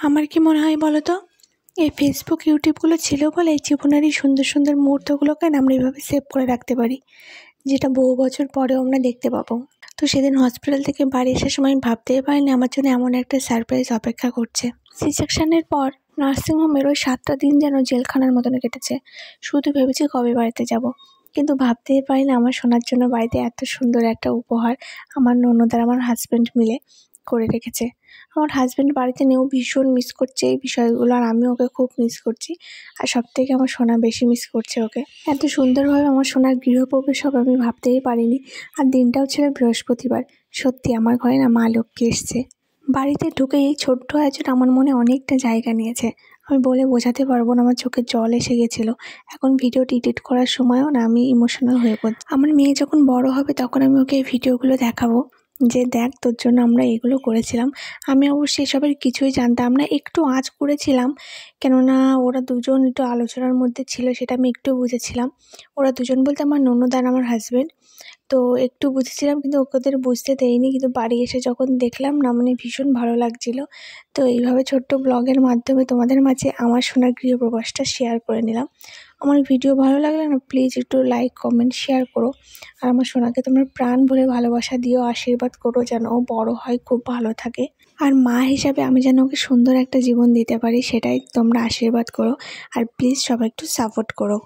আমার কি মনে হয় বলো তো, এই ফেসবুক ইউটিউবগুলো ছিল বলে এই জীবনের এই সুন্দর সুন্দর মুহূর্তগুলোকে না আমরা এইভাবে সেভ করে রাখতে পারি, যেটা বহু বছর পরেও আমরা দেখতে পাবো। তো সেদিন হসপিটাল থেকে বাড়ি আসার সময় আমি ভাবতেই পারিনি আমার জন্য এমন একটা সারপ্রাইজ অপেক্ষা করছে। সি সেকশনের পর নার্সিংহোমের ওই 7টা দিন যেন জেলখানার মতন কেটেছে। শুধু ভেবেছি কবে বাড়িতে যাব, কিন্তু ভাবতেই পারি না আমার সোনার জন্য বাড়িতে এত সুন্দর একটা উপহার আমার ননদ আর আমার হাজব্যান্ড মিলে করে রেখেছে। আমার হাজব্যান্ড বাড়িতে নেও ভীষণ মিস করছে এই বিষয়গুলো, আর আমি ওকে খুব মিস করছি। আর সবথেকে আমার সোনা বেশি মিস করছে ওকে। এত সুন্দরভাবে আমার সোনার গৃহপ্রবেশ হবে আমি ভাবতেই পারিনি। আর দিনটাও ছিল বৃহস্পতিবার। সত্যি আমার ঘরে না মা লক্ষ্মী এসছে। বাড়িতে ঢুকে এই ছোট্ট আয়োজন আমার মনে অনেকটা জায়গা নিয়েছে। আমি বলে বোঝাতে পারবো না, আমার চোখে জল এসে গেছিলো। এখন ভিডিওটি এডিট করার সময়ও না আমি ইমোশনাল হয়ে পড়ছি। আমার মেয়ে যখন বড় হবে তখন আমি ওকে এই ভিডিওগুলো দেখাবো, যে দেখ তোর জন্য আমরা এগুলো করেছিলাম। আমি অবশ্যই এসবের কিছুই জানতাম না, একটু আঁচ করেছিলাম, কেননা ওরা দুজন একটু আলোচনার মধ্যে ছিল, সেটা আমি একটু বুঝেছিলাম। ওরা দুজন বলতে আমার ননদ আর আমার হাজব্যান্ড। তো একটু বুঝেছিলাম, কিন্তু ওদের বুঝতে দেয়নি। কিন্তু বাড়ি এসে যখন দেখলাম না, মানে ভীষণ ভালো লাগছিল। তো এইভাবে ছোট্ট ব্লগের মাধ্যমে তোমাদের মাঝে আমার সোনার গৃহপ্রবেশটা শেয়ার করে নিলাম। আমার ভিডিও ভালো লাগলে না প্লিজ একটু লাইক কমেন্ট শেয়ার করো। আর আমার সোনাকে তোমরা প্রাণ ভরে ভালোবাসা দিও, আশীর্বাদ করো যেন ও বড় হয়, খুব ভালো থাকে। আর মা হিসাবে আমি যেন ওকে সুন্দর একটা জীবন দিতে পারি, সেটাই তোমরা আশীর্বাদ করো। আর প্লিজ সবাই একটু সাপোর্ট করো।